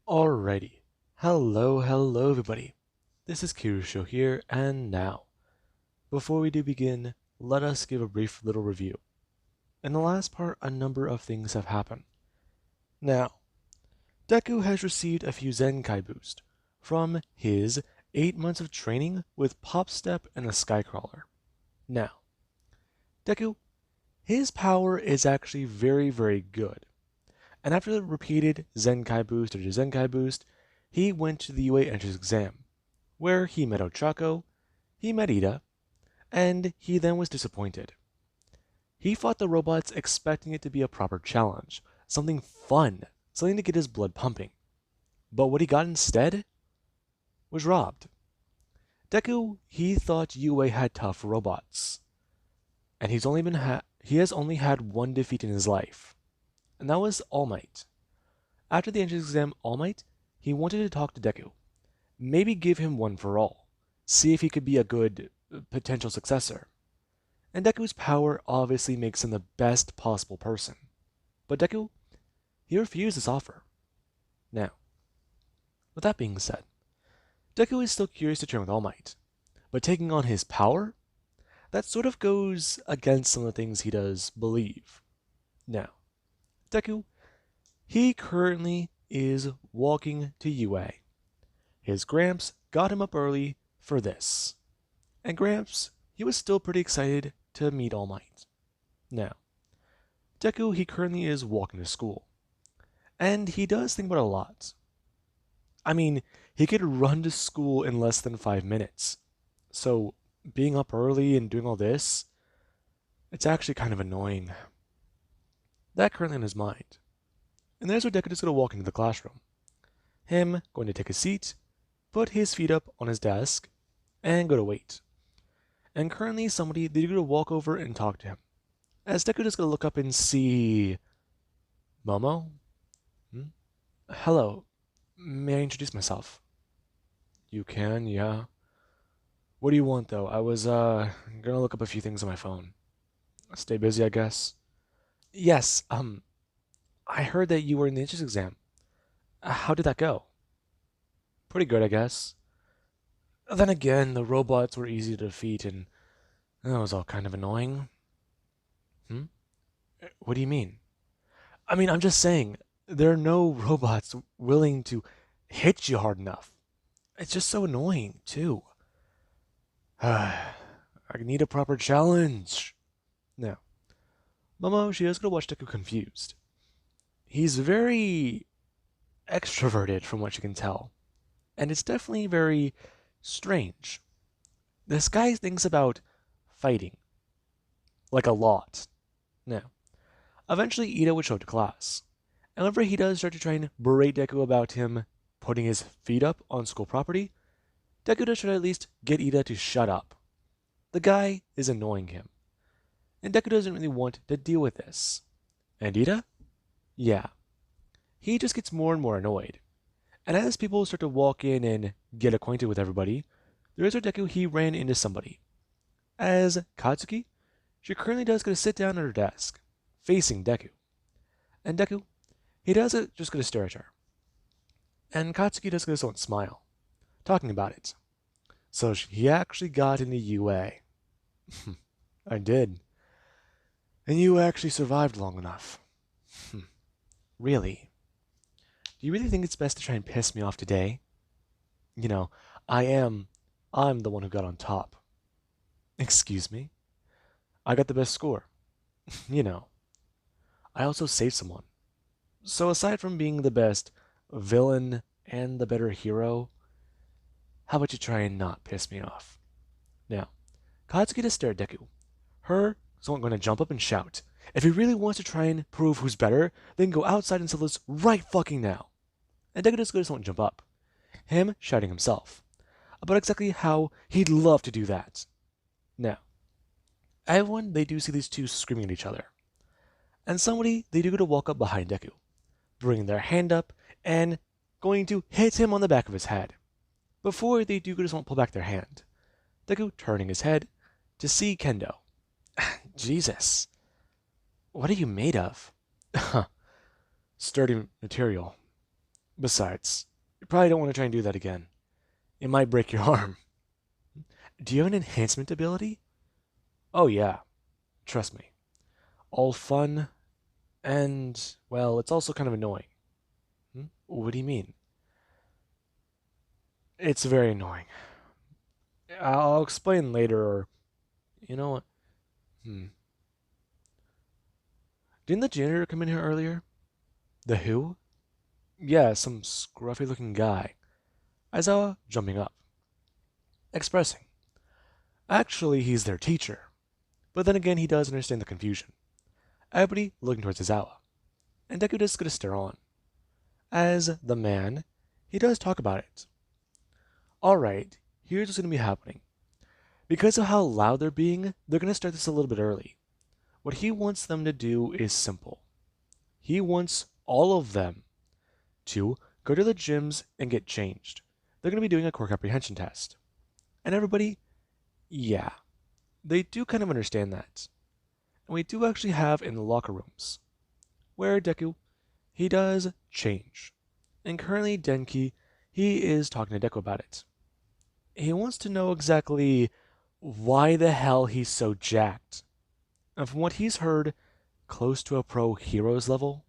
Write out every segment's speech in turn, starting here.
Alrighty. Hello everybody. This is Kirusho here, and now, before we do begin, let us give a brief little review. In the last part, a number of things have happened. Now, Deku has received a few Zenkai Boost from his 8 months of training with Pop Step and the Skycrawler. Now, Deku, his power is actually very good. And after the repeated Zenkai Boost after Zenkai Boost, he went to the UA entrance exam, where he met Ochako, he met Ida, and he then was disappointed. He fought the robots expecting it to be a proper challenge, something fun, something to get his blood pumping. But what he got instead was robbed. Deku, he thought UA had tough robots, and he has only had one defeat in his life, and that was All Might. After the entrance exam All Might, he wanted to talk to Deku, maybe give him one for all, see if he could be a good potential successor. And Deku's power obviously makes him the best possible person. But Deku, he refused this offer. Now, with that being said, Deku is still curious to train with All Might, but taking on his power, that sort of goes against some of the things he does believe. Now, Deku, he currently is walking to UA. His Gramps got him up early for this. And Gramps, he was still pretty excited to meet All Might. Now, Deku, he currently is walking to school. And he does think about it a lot. I mean, he could run to school in less than 5 minutes. So, being up early and doing all this, it's actually kind of annoying. That currently in his mind. And there's where Deku is going to walk into the classroom. Him going to take a seat, put his feet up on his desk, and go to wait. And currently they're going to walk over and talk to him. As Deku is going to look up and see Momo? Hello, may I introduce myself? You can, yeah. What do you want though? I was gonna look up a few things on my phone. Stay busy, I guess. Yes, I heard that you were in the entrance exam. How did that go? Pretty good, I guess. Then again, the robots were easy to defeat, and that was all kind of annoying. What do you mean? I mean, I'm just saying, there are no robots willing to hit you hard enough. It's just so annoying, too. I need a proper challenge. Now, Momo, she is going to watch Deku confused. He's very extroverted from what you can tell. And it's definitely very strange. This guy thinks about fighting. Like a lot. Now, eventually Ida would show up to class. And whenever he does start to try and berate Deku about him putting his feet up on school property, Deku does try to at least get Ida to shut up. The guy is annoying him. And Deku doesn't really want to deal with this. And Ida? Yeah. He just gets more and more annoyed. And as people start to walk in and get acquainted with everybody, there is where Deku he ran into somebody. As Katsuki, she currently does get to sit down at her desk, facing Deku. And Deku, he does just get to stare at her. And Katsuki does get to somewhat smile, talking about it. So he actually got into UA. I did. And you actually survived long enough. Really? Do you really think it's best to try and piss me off today? You know, I'm the one who got on top. Excuse me? I got the best score. You know, I also saved someone. So aside from being the best villain and the better hero, how about you try and not piss me off? Now, Katsuki just stared at Deku. Her someone going to jump up and shout. If he really wants to try and prove who's better, then go outside and settle this right fucking now. And Deku just goes to jump up. Him shouting himself. About exactly how he'd love to do that. Now, everyone, they do see these two screaming at each other. And somebody, they do go to walk up behind Deku, bringing their hand up and going to hit him on the back of his head. Before they do go to pull back their hand. Deku turning his head to see Kendo. Jesus. What are you made of? Sturdy material. Besides, you probably don't want to try and do that again. It might break your arm. Do you have an enhancement ability? Oh, yeah, trust me. All fun, and, well, it's also kind of annoying. What do you mean? It's very annoying. I'll explain later, or, you know what? Hmm. Didn't the janitor come in here earlier? The who? Yeah, some scruffy looking guy. I saw jumping up, expressing. Actually, he's their teacher. But then again, he does understand the confusion. Everybody looking towards Izawa, and Deku just gonna stare on. As the man, he does talk about it. Alright, here's what's gonna be happening. Because of how loud they're being, they're gonna start this a little bit early. What he wants them to do is simple. He wants all of them to go to the gyms and get changed. They're gonna be doing a Quirk apprehension test. And everybody, yeah, they do kind of understand that. And we do actually have in the locker rooms, where Deku, he does change. And currently Denki, he is talking to Deku about it. He wants to know exactly why the hell he's so jacked. And from what he's heard, close to a pro heroes level.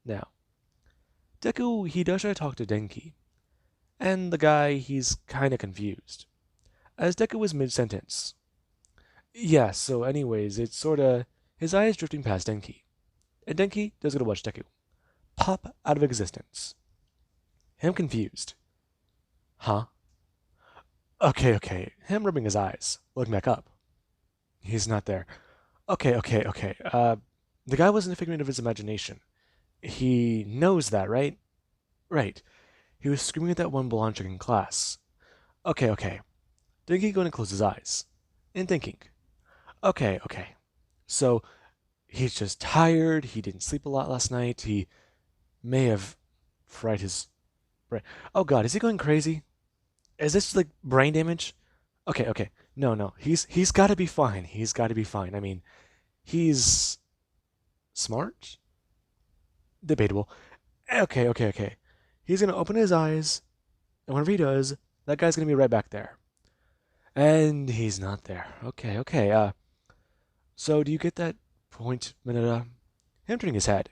Now, Deku, he does try to talk to Denki. And the guy, he's kinda confused. As Deku is mid-sentence. Yeah, so anyways, it's sorta his eye is drifting past Denki. And Denki does get to watch Deku pop out of existence. Him confused. Huh? Okay. Him rubbing his eyes, looking back up. He's not there. Okay. The guy wasn't a figment of his imagination. He knows that, right? Right. He was screaming at that one blonde chick in class. Okay. Dinky going to close his eyes. And thinking. Okay. So, he's just tired. He didn't sleep a lot last night. He may have fried his brain. Oh god, is he going crazy? Is this like brain damage? Okay. No. He's got to be fine. He's got to be fine. I mean, he's smart? Debatable. Okay. He's gonna open his eyes, and whenever he does, that guy's gonna be right back there. And he's not there. Okay. So do you get that point, Mineta? Him turning his head,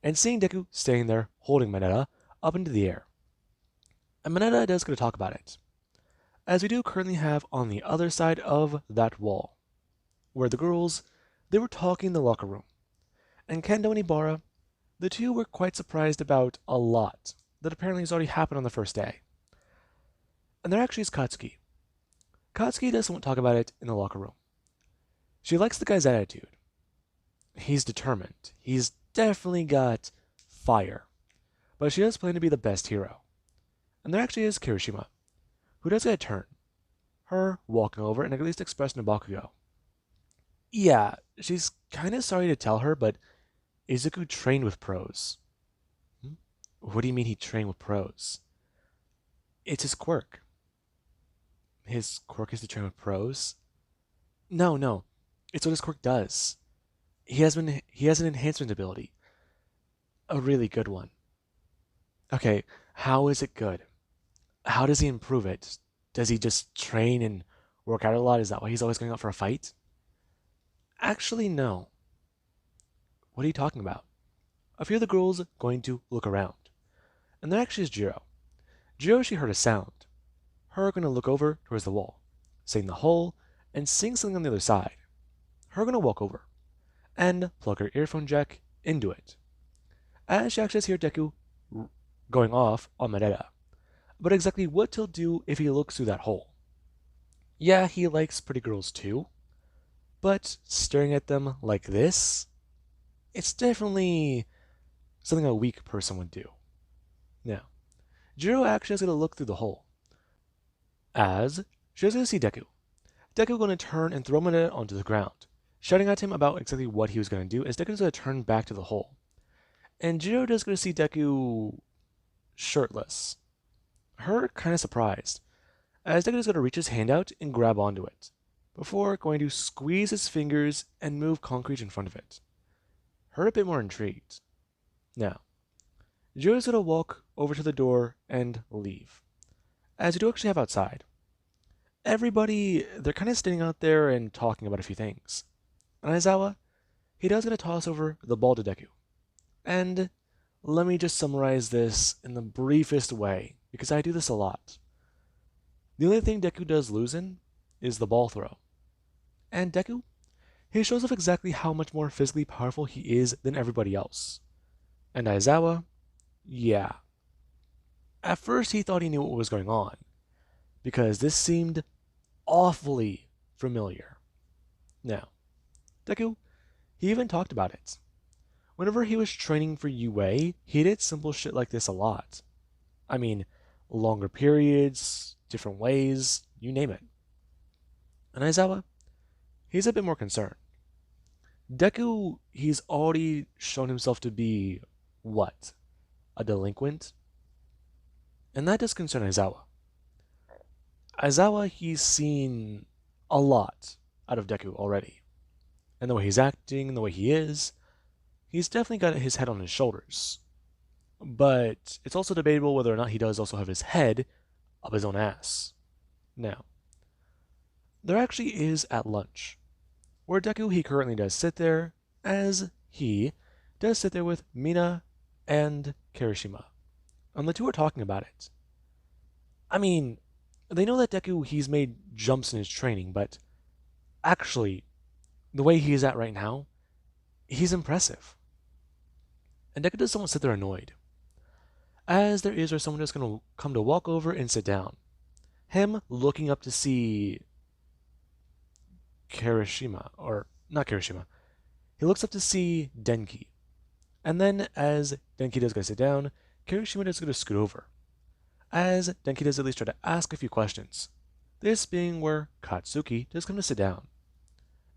and seeing Deku staying there, holding Mineta up into the air. And Mineta does get to talk about it, as we do currently have on the other side of that wall, where the girls, they were talking in the locker room. And Kendo and Ibara, the two were quite surprised about a lot that apparently has already happened on the first day. And there actually is Katsuki. Katsuki doesn't want to talk about it in the locker room. She likes the guy's attitude. He's determined. He's definitely got fire. But she does plan to be the best hero. And there actually is Kirishima, who does get a turn. Her walking over and at least expressing a Bakugo. Yeah, she's kind of sorry to tell her, but Izuku trained with pros. What do you mean he trained with pros? It's his quirk. His quirk is to train with pros? No. It's what his quirk does. He has an enhancement ability. A really good one. Okay, how is it good? How does he improve it? Does he just train and work out a lot? Is that why he's always going out for a fight? Actually, no. What are you talking about? A few of the girls going to look around. And there actually is Jiro. Jiro, she heard a sound. Her gonna look over towards the wall, seeing the hole, and seeing something on the other side. Her gonna walk over, and plug her earphone jack into it. As she actually hears Deku going off on Mereda. But exactly what he'll do if he looks through that hole. Yeah, he likes pretty girls too, but staring at them like this, it's definitely something a weak person would do. Now, Jiro actually is going to look through the hole, as she's going to see Deku. Deku going to turn and throw Mineta onto the ground, shouting at him about exactly what he was going to do as Deku's going to turn back to the hole. And Jiro is going to see Deku shirtless. Her kind of surprised, as Deku is going to reach his hand out and grab onto it, before going to squeeze his fingers and move concrete in front of it. Her a bit more intrigued. Now, Jiro's gonna walk over to the door and leave. As you do actually have outside, everybody, they're kind of standing out there and talking about a few things. And Aizawa, he does gonna toss over the ball to Deku. And let me just summarize this in the briefest way, because I do this a lot. The only thing Deku does lose in is the ball throw. And Deku, he shows off exactly how much more physically powerful he is than everybody else. And Aizawa, yeah. At first he thought he knew what was going on, because this seemed awfully familiar. Now, Deku, he even talked about it. Whenever he was training for UA, he did simple shit like this a lot. I mean, longer periods, different ways, you name it. And Aizawa, he's a bit more concerned. Deku, he's already shown himself to be, what? A delinquent? And that does concern Aizawa. Aizawa, he's seen a lot out of Deku already. And the way he's acting, the way he is, he's definitely got his head on his shoulders. But it's also debatable whether or not he does also have his head up his own ass. Now, there actually is at lunch, where Deku he currently does sit there, as he does sit there with Mina and Kirishima. And the two are talking about it. I mean, they know that Deku he's made jumps in his training, but actually, the way he is at right now, he's impressive. And Deku does somewhat sit there annoyed, as there is where someone is going to come to walk over and sit down. Him looking up to see Kirishima, or not Kirishima. He looks up to see Denki. And then as Denki does go sit down, Kirishima is going to scoot over, as Denki does at least try to ask a few questions. This being where Katsuki does come to sit down.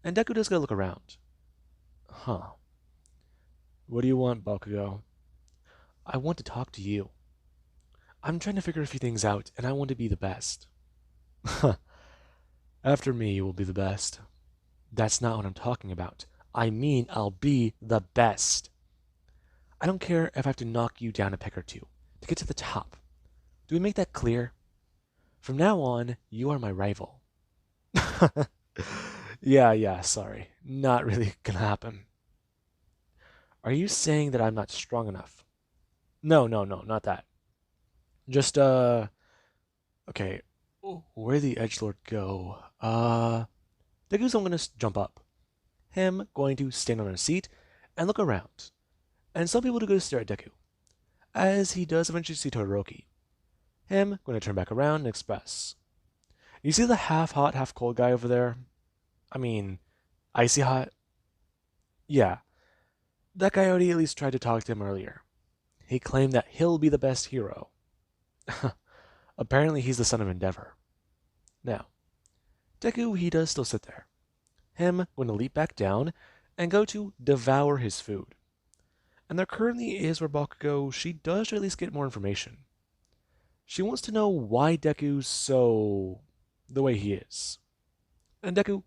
And Deku does go look around. Huh. What do you want, Bakugo? I want to talk to you. I'm trying to figure a few things out, and I want to be the best. After me, you will be the best. That's not what I'm talking about. I mean, I'll be the best. I don't care if I have to knock you down a peg or two to get to the top. Do we make that clear? From now on, you are my rival. Yeah, sorry. Not really gonna happen. Are you saying that I'm not strong enough? No, not that. Just, okay. Where'd the edgelord go? Deku's gonna jump up. Him going to stand on a seat and look around. And some people do go to stare at Deku, as he does eventually see Todoroki. Him going to turn back around and express. You see the half hot, half cold guy over there? I mean, icy hot? Yeah, that guy already at least tried to talk to him earlier. He claimed that he'll be the best hero. Apparently he's the son of Endeavor. Now, Deku, he does still sit there. Him going to leap back down and go to devour his food. And there currently is where Bakugo, she does at least get more information. She wants to know why Deku's so the way he is. And Deku,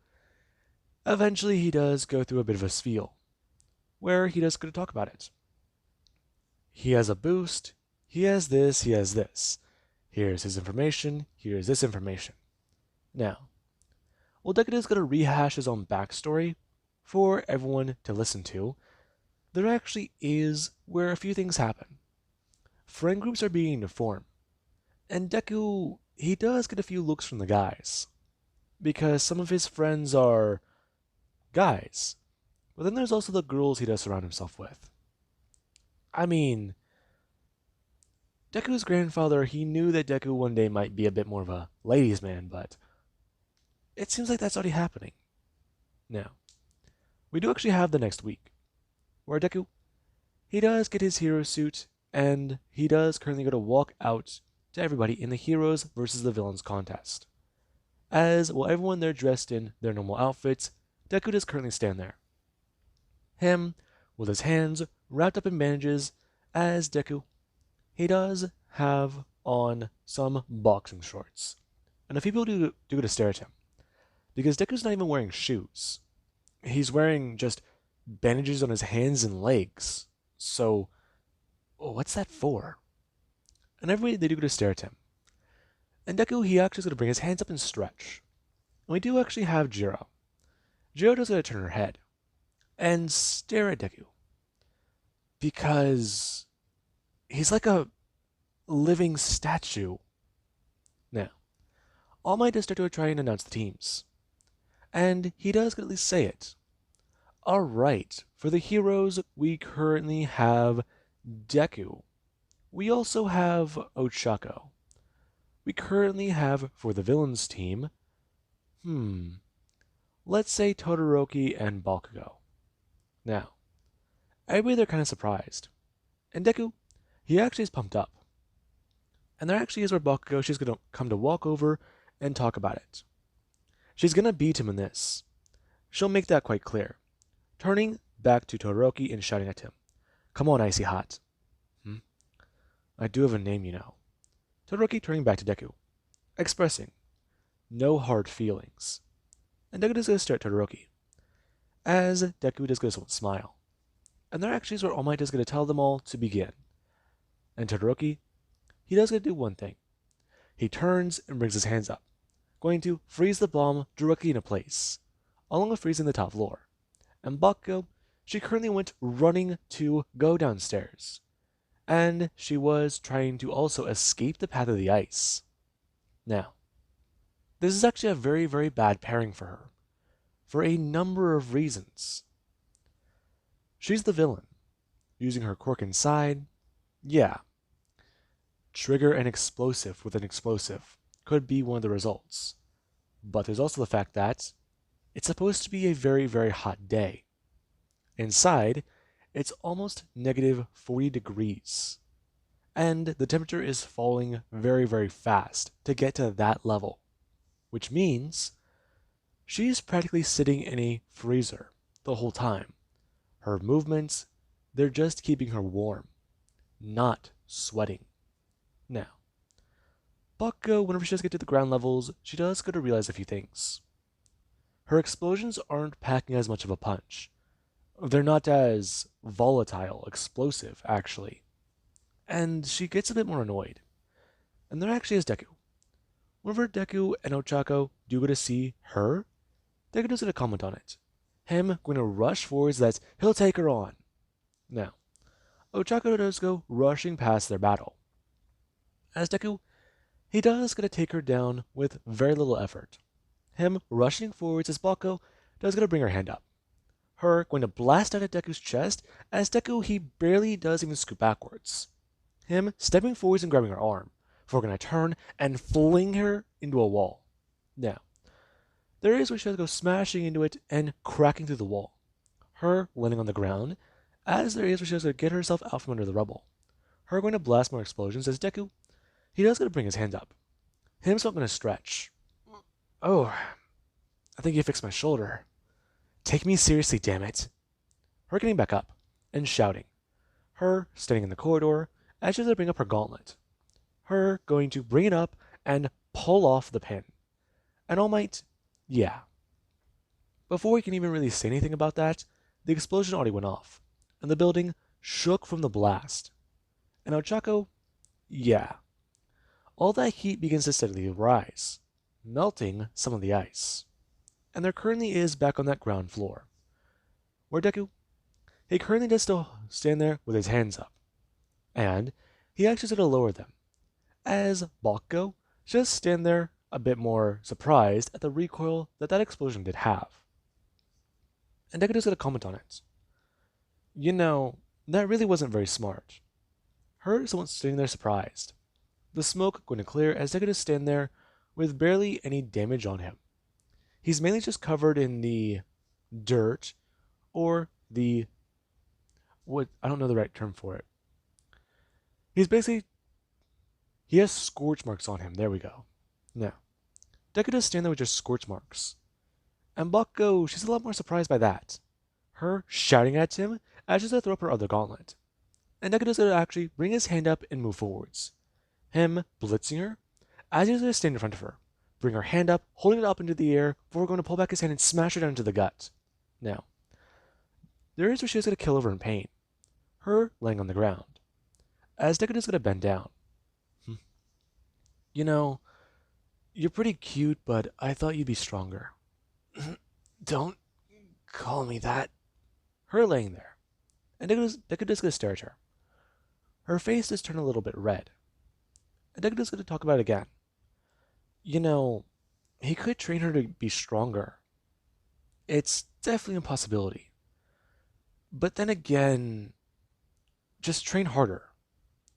eventually he does go through a bit of a spiel, where he does go to talk about it. He has a boost, he has this, he has this. Here's his information, here's this information. Now, while Deku is going to rehash his own backstory for everyone to listen to, there actually is where a few things happen. Friend groups are beginning to form, and Deku, he does get a few looks from the guys, because some of his friends are guys, but then there's also the girls he does surround himself with. I mean, Deku's grandfather, he knew that Deku one day might be a bit more of a ladies' man, but it seems like that's already happening. Now, we do actually have the next week, where Deku, he does get his hero suit, and he does currently go to walk out to everybody in the Heroes versus the Villains contest. As, while everyone there dressed in their normal outfits, Deku does currently stand there. Him, with his hands wrapped up in bandages, as Deku, he does have on some boxing shorts. And a few people do go to stare at him, because Deku's not even wearing shoes. He's wearing just bandages on his hands and legs. So, "Oh, what's that for?" And everybody, they do go to stare at him. And Deku, he actually is going to bring his hands up and stretch. And we do actually have Jiro. Jiro does going to turn her head and stare at Deku. Because he's like a living statue. Now, All Might does start to try and announce the teams. And he does at least say it. Alright, for the heroes, we currently have Deku. We also have Ochako. We currently have, for the villains team, let's say Todoroki and Bakugo. Now, everybody, they're kind of surprised. And Deku, he actually is pumped up. And there actually is where Bakugo, she's going to come to walk over and talk about it. She's going to beat him in this. She'll make that quite clear. Turning back to Todoroki and shouting at him. "Come on, Icy Hot." I do have a name, you know. Todoroki turning back to Deku, expressing no hard feelings. And Deku does going to stare at Todoroki, as Deku does going to smile. And there actually is where All Might is going to tell them all to begin. And Todoroki, he does going to do one thing. He turns and brings his hands up, going to freeze the bomb directly into place, along with freezing the top floor. And Bakugo, she currently went running to go downstairs. And she was trying to also escape the path of the ice. Now, this is actually a very, very bad pairing for her, for a number of reasons. She's the villain, using her quirk inside. Yeah, trigger an explosive with an explosive could be one of the results. But there's also the fact that it's supposed to be a very, very hot day. Inside, it's almost negative 40 degrees. And the temperature is falling very, very fast to get to that level. Which means she's practically sitting in a freezer the whole time. Her movements, they're just keeping her warm, not sweating. Now, Bakugo, whenever she does get to the ground levels, she does go to realize a few things. Her explosions aren't packing as much of a punch. They're not as volatile, explosive, actually. And she gets a bit more annoyed. And there actually is Deku. Whenever Deku and Ochako do go to see her, Deku does get a comment on it. Him going to rush forwards that he'll take her on. Now, Ochako does go rushing past their battle. As Deku, he does get to take her down with very little effort. Him rushing forwards as Bakugo does get to bring her hand up. Her going to blast out at Deku's chest as Deku, he barely does even scoot backwards. Him stepping forwards and grabbing her arm, before going to turn and fling her into a wall. Now, there is where she does go smashing into it and cracking through the wall. Her landing on the ground, as there is where she does go get herself out from under the rubble. Her going to blast more explosions as Deku, he does go to bring his hand up. Him's not going to stretch. "Oh, I think you fixed my shoulder. Take me seriously, damn it." Her getting back up and shouting. Her standing in the corridor as she does bring up her gauntlet. Her going to bring it up and pull off the pin. And All Might, yeah. Before we can even really say anything about that, the explosion already went off, and the building shook from the blast. And Ochako, yeah. All that heat begins to steadily rise, melting some of the ice. And there currently is back on that ground floor, where Deku, he currently does still stand there with his hands up. And he actually is going to lower them, as Bakugo just stand there a bit more surprised at the recoil that that explosion did have. And Deku does get a comment on it. "You know, that really wasn't very smart." Her is the one standing there surprised. The smoke going to clear as Deku does stand there with barely any damage on him. He's mainly just covered in the dirt or the, what, I don't know the right term for it. He has scorch marks on him. There we go. Now, Deku does stand there with just scorch marks. And Bakugo, she's a lot more surprised by that. Her shouting at him as she's going to throw up her other gauntlet. And Deku does going to actually bring his hand up and move forwards. Him blitzing her as he's going to stand in front of her. Bring her hand up, holding it up into the air before going to pull back his hand and smash her down into the gut. Now, there is where she's going to kill over in pain. Her laying on the ground. as Deku is gonna bend down. "Hmm, You know, you're pretty cute, but I thought you'd be stronger." "Don't call me that." Her laying there, and Deku just gonna stare at her. Her face is turned a little bit red, and Deku is gonna talk about it again. You know, he could train her to be stronger. It's definitely a possibility. But then again, just train harder.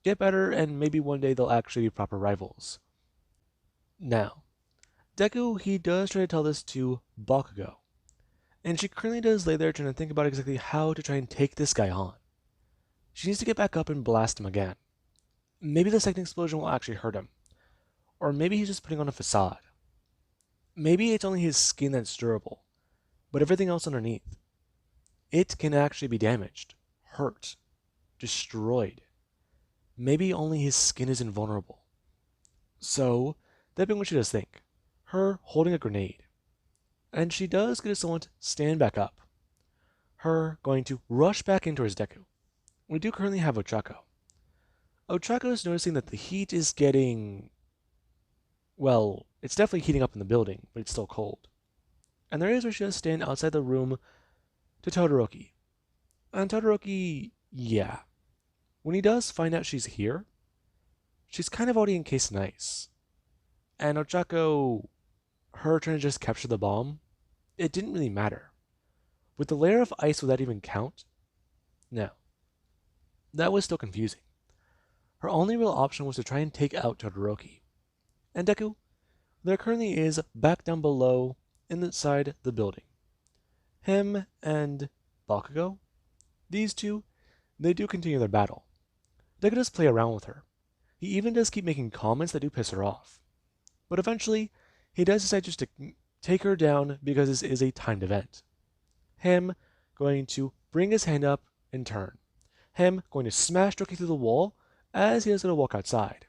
Get better, and maybe one day they'll actually be proper rivals. Now, Deku, he does try to tell this to Bakugo, and she currently does lay there trying to think about exactly how to try and take this guy on. She needs to get back up and blast him again. Maybe the second explosion will actually hurt him, or maybe he's just putting on a facade. Maybe it's only his skin that's durable, but everything else underneath, it can actually be damaged, hurt, destroyed. Maybe only his skin is invulnerable. So, that being what she does think, her holding a grenade, and she does get someone to stand back up. Her going to rush back in towards Deku. We do currently have Ochako. Ochako is noticing that the heat is getting, well, it's definitely heating up in the building, but it's still cold. And there is where she does stand outside the room to Todoroki. And Todoroki, yeah. When he does find out she's here, she's kind of already encased in ice. And Ochako, her trying to just capture the bomb, it didn't really matter. With the layer of ice, would that even count? No. That was still confusing. Her only real option was to try and take out Todoroki. And Deku, there currently is back down below inside the building. Him and Bakugo, these two, they do continue their battle. Deku does play around with her. He even does keep making comments that do piss her off. But eventually, he does decide just to take her down because this is a timed event. Him going to bring his hand up and turn. Him going to smash Doki through the wall as he is going to walk outside.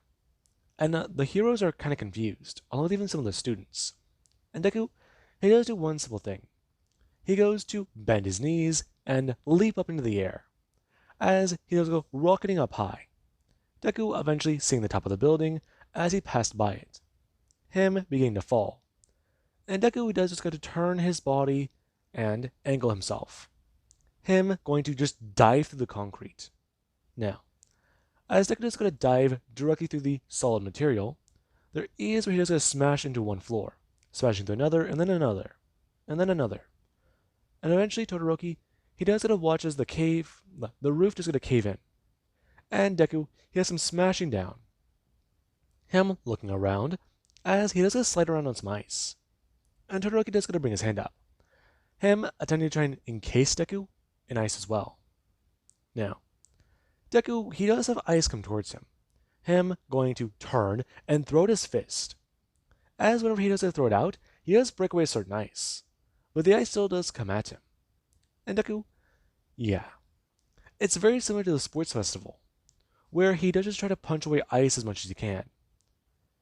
And the heroes are kind of confused, along with even some of the students. And Deku, he does do one simple thing. He goes to bend his knees and leap up into the air, as he does go rocketing up high. Deku eventually seeing the top of the building as he passed by it. Him beginning to fall. And Deku does just go to turn his body and angle himself. Him going to just dive through the concrete. Now, as Deku is going to dive directly through the solid material, there is where he is going to smash into one floor, smashing through another, and then another, and then another. And eventually Todoroki, he does get to watch as the roof is going to cave in. And Deku, he has some smashing down. Him looking around, as he does get to slide around on some ice. And Todoroki does get to bring his hand up. Him attempting to try and encase Deku in ice as well. Now, Deku, he does have ice come towards him. Him going to turn and throw out his fist. As whenever he does throw it out, he does break away certain ice. But the ice still does come at him. And Deku, yeah. It's very similar to the sports festival, where he does just try to punch away ice as much as he can.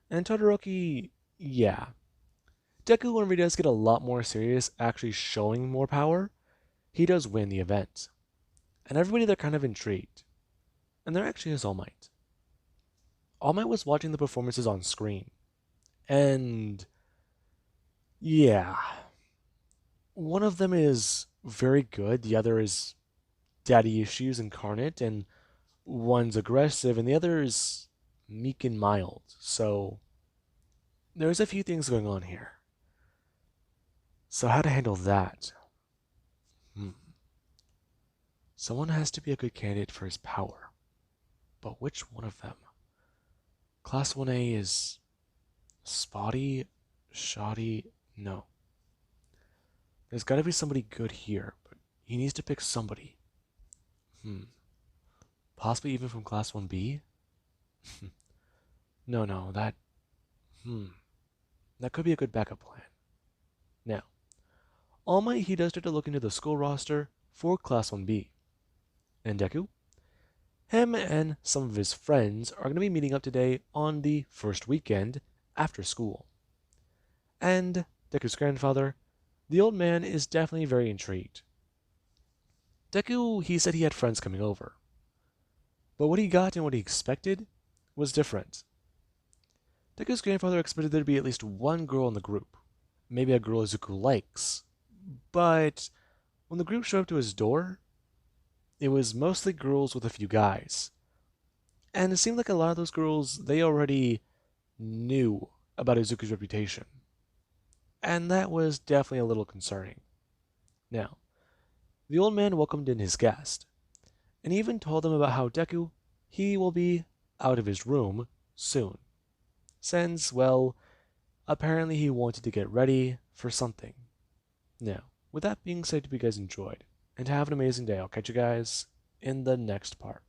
And Todoroki, yeah. Deku, whenever he does get a lot more serious, actually showing more power, he does win the event. And everybody, they're kind of intrigued. And there actually is All Might. All Might was watching the performances on screen. And yeah. One of them is very good, the other is daddy issues incarnate, and one's aggressive, and the other is meek and mild. So there's a few things going on here. So how to handle that? Someone has to be a good candidate for his power. But which one of them? Class 1A is spotty, shoddy, no. There's gotta be somebody good here, but he needs to pick somebody. Possibly even from Class 1B? No, that could be a good backup plan. Now, All Might, he does start to look into the school roster for Class 1B. And Deku? Him and some of his friends are going to be meeting up today on the first weekend after school. And Deku's grandfather, the old man, is definitely very intrigued. Deku, he said he had friends coming over. But what he got and what he expected was different. Deku's grandfather expected there to be at least one girl in the group, maybe a girl Izuku likes. But when the group showed up to his door, it was mostly girls with a few guys. And it seemed like a lot of those girls, they already knew about Izuku's reputation. And that was definitely a little concerning. Now, the old man welcomed in his guest, and even told them about how Deku, he will be out of his room soon. Since, well, apparently he wanted to get ready for something. Now, with that being said, hope you guys enjoyed, and have an amazing day. I'll catch you guys in the next part.